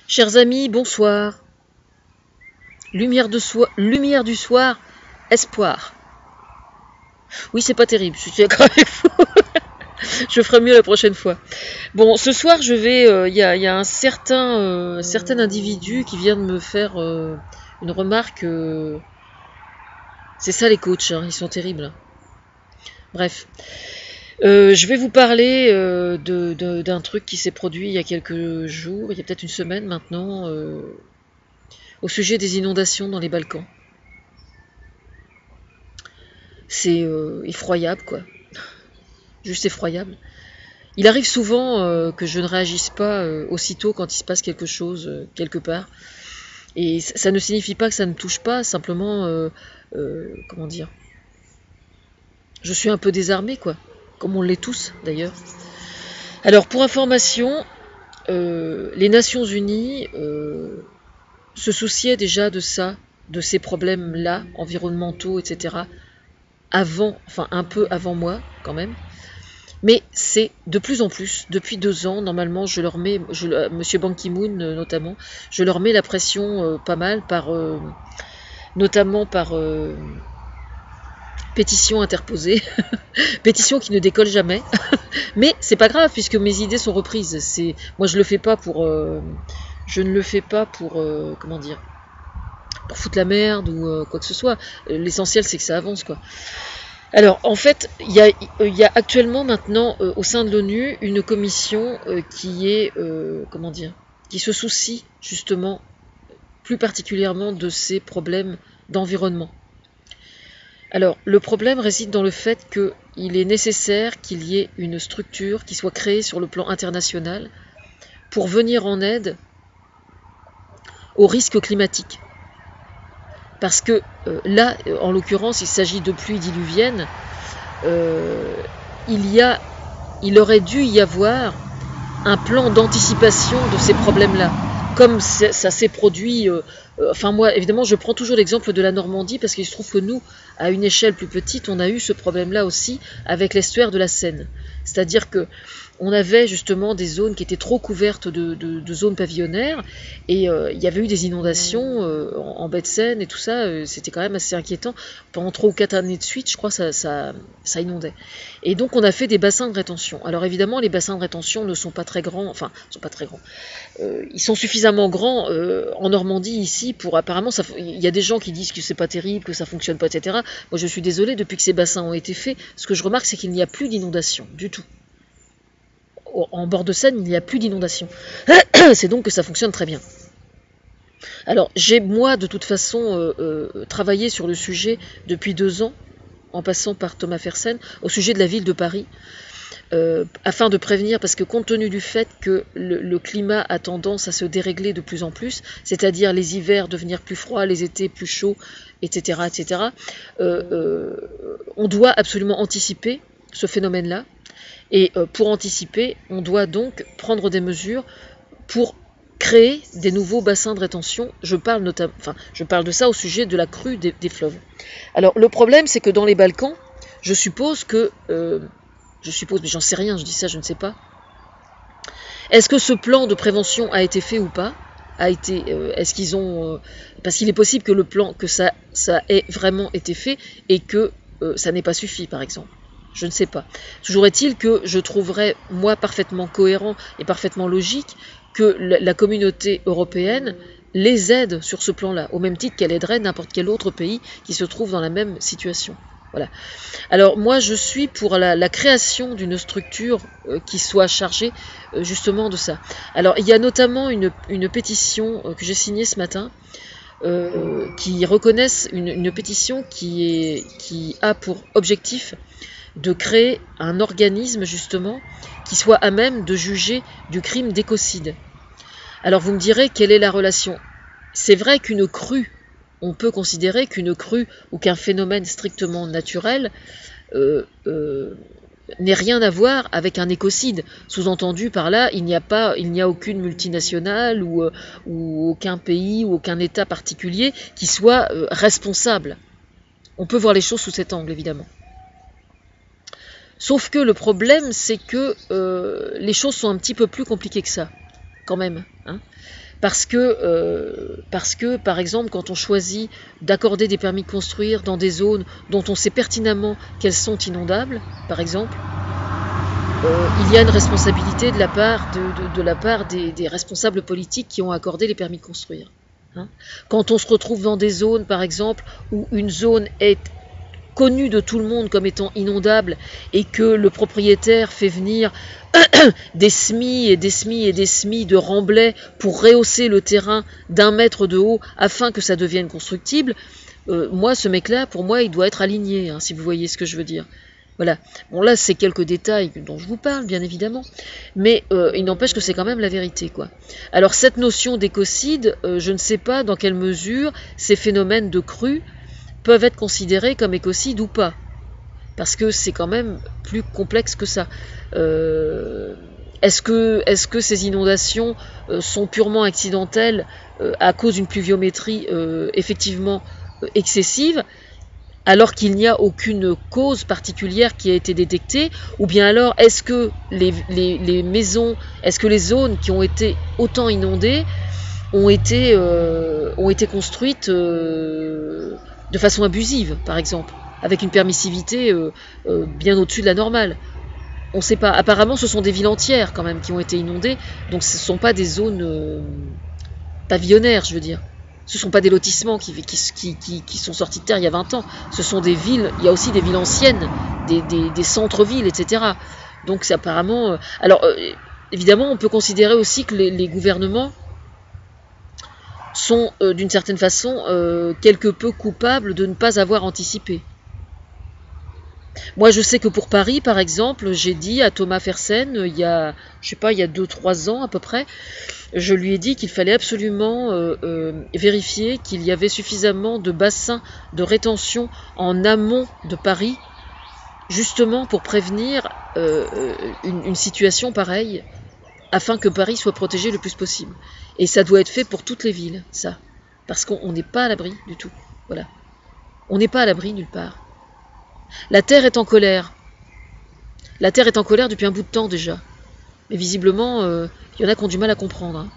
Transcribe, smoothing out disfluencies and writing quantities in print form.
Chers amis, bonsoir. Lumière du soir, espoir. Oui, c'est pas terrible, je suis d'accord avec vous. Je ferai mieux la prochaine fois. Bon, ce soir, je vais. Y a un certain individu qui vient de me faire une remarque. C'est ça les coachs, hein, ils sont terribles. Bref. Je vais vous parler d'un truc qui s'est produit il y a quelques jours, il y a peut-être une semaine maintenant, au sujet des inondations dans les Balkans. C'est effroyable, quoi. Juste effroyable. Il arrive souvent que je ne réagisse pas aussitôt quand il se passe quelque chose quelque part. Et ça ne signifie pas que ça ne me touche pas, simplement, comment dire, je suis un peu désarmée, quoi. Comme on l'est tous, d'ailleurs. Alors, pour information, les Nations Unies se souciaient déjà de ça, de ces problèmes-là, environnementaux, etc., enfin un peu avant moi, quand même. Mais c'est de plus en plus, depuis 2 ans, normalement, je leur mets, Monsieur Ban Ki-moon notamment, je leur mets la pression pas mal, notamment par pétition interposée, pétition qui ne décolle jamais, mais c'est pas grave puisque mes idées sont reprises. Moi je le fais pas pour, je ne le fais pas pour, comment dire, pour foutre la merde ou quoi que ce soit. L'essentiel c'est que ça avance, quoi. Alors, en fait, il y a actuellement maintenant au sein de l'ONU une commission qui est, comment dire, qui se soucie justement plus particulièrement de ces problèmes d'environnement. Alors, le problème réside dans le fait qu'il est nécessaire qu'il y ait une structure qui soit créée sur le plan international pour venir en aide aux risques climatiques. Parce que là, en l'occurrence, il s'agit de pluies diluviennes. Il aurait dû y avoir un plan d'anticipation de ces problèmes-là. Comme ça s'est produit, enfin moi, évidemment, je prends toujours l'exemple de la Normandie parce qu'il se trouve que nous, à une échelle plus petite, on a eu ce problème-là aussi avec l'estuaire de la Seine. C'est-à-dire que on avait justement des zones qui étaient trop couvertes de zones pavillonnaires et il y avait eu des inondations en baie de Seine et tout ça, c'était quand même assez inquiétant. Pendant 3 ou 4 années de suite, je crois, ça inondait. Et donc on a fait des bassins de rétention. Alors évidemment, les bassins de rétention ne sont pas très grands, enfin, sont pas très grands. Ils sont suffisamment grands en Normandie ici pour apparemment, il y a des gens qui disent que c'est pas terrible, que ça fonctionne pas, etc. Moi je suis désolée, depuis que ces bassins ont été faits, ce que je remarque c'est qu'il n'y a plus d'inondation du tout. En bord de Seine, il n'y a plus d'inondation. C'est donc que ça fonctionne très bien. Alors, j'ai, moi, de toute façon, travaillé sur le sujet depuis 2 ans, en passant par Thomas Fersen, au sujet de la ville de Paris, afin de prévenir, parce que compte tenu du fait que le climat a tendance à se dérégler de plus en plus, c'est-à-dire les hivers devenir plus froids, les étés plus chauds, etc., etc., on doit absolument anticiper ce phénomène-là. Et pour anticiper, on doit donc prendre des mesures pour créer des nouveaux bassins de rétention. Je parle de ça au sujet de la crue des fleuves. Alors le problème, c'est que dans les Balkans, je suppose, mais j'en sais rien, je dis ça, je ne sais pas. Est-ce que ce plan de prévention a été fait ou pas? Est-ce qu'ils ont, parce qu'il est possible que ça ait vraiment été fait et que ça n'ait pas suffi, par exemple. Je ne sais pas. Toujours est-il que je trouverais, moi, parfaitement cohérent et parfaitement logique que la communauté européenne les aide sur ce plan-là, au même titre qu'elle aiderait n'importe quel autre pays qui se trouve dans la même situation. Voilà. Alors moi, je suis pour la création d'une structure qui soit chargée justement de ça. Alors il y a notamment une pétition que j'ai signée ce matin, qui reconnaissent une pétition qui a pour objectif de créer un organisme justement qui soit à même de juger du crime d'écocide. Alors vous me direz quelle est la relation. C'est vrai qu'une crue, on peut considérer qu'une crue ou qu'un phénomène strictement naturel n'ait rien à voir avec un écocide. Sous-entendu par là, il n'y a aucune multinationale ou aucun pays ou aucun État particulier qui soit responsable. On peut voir les choses sous cet angle, évidemment. Sauf que le problème, c'est que les choses sont un petit peu plus compliquées que ça. quand même, hein. Parce que, par exemple, quand on choisit d'accorder des permis de construire dans des zones dont on sait pertinemment qu'elles sont inondables, par exemple, il y a une responsabilité de la part des responsables politiques qui ont accordé les permis de construire, hein. Quand on se retrouve dans des zones, par exemple, où une zone est connue de tout le monde comme étant inondable et que le propriétaire fait venir des semis et des semis et des semis de remblais pour rehausser le terrain d'1 mètre de haut afin que ça devienne constructible, moi, ce mec-là, pour moi, il doit être aligné, hein, si vous voyez ce que je veux dire. Voilà. Bon, là, c'est quelques détails dont je vous parle, bien évidemment, mais il n'empêche que c'est quand même la vérité, quoi. Alors, cette notion d'écocide, je ne sais pas dans quelle mesure ces phénomènes de crues peuvent être considérés comme écocides ou pas, parce que c'est quand même plus complexe que ça. Est-ce que ces inondations sont purement accidentelles à cause d'une pluviométrie effectivement excessive, alors qu'il n'y a aucune cause particulière qui a été détectée, ou bien alors est-ce que les maisons, est-ce que les zones qui ont été autant inondées ont été construites de façon abusive, par exemple, avec une permissivité bien au-dessus de la normale. On ne sait pas. Apparemment, ce sont des villes entières quand même qui ont été inondées, donc ce ne sont pas des zones pavillonnaires, je veux dire. Ce ne sont pas des lotissements qui sont sortis de terre il y a 20 ans. Ce sont des villes, il y a aussi des villes anciennes, des centres-villes, etc. Donc c'est apparemment... alors, évidemment, on peut considérer aussi que les gouvernements sont, d'une certaine façon, quelque peu coupables de ne pas avoir anticipé. Moi, je sais que pour Paris, par exemple, j'ai dit à Thomas Fersen, il y a 2-3 ans à peu près, je lui ai dit qu'il fallait absolument vérifier qu'il y avait suffisamment de bassins de rétention en amont de Paris, justement pour prévenir une situation pareille, afin que Paris soit protégé le plus possible. Et ça doit être fait pour toutes les villes, ça. Parce qu'on n'est pas à l'abri du tout. Voilà. On n'est pas à l'abri nulle part. La Terre est en colère. La Terre est en colère depuis un bout de temps déjà. Mais visiblement, il y en a qui ont du mal à comprendre, hein.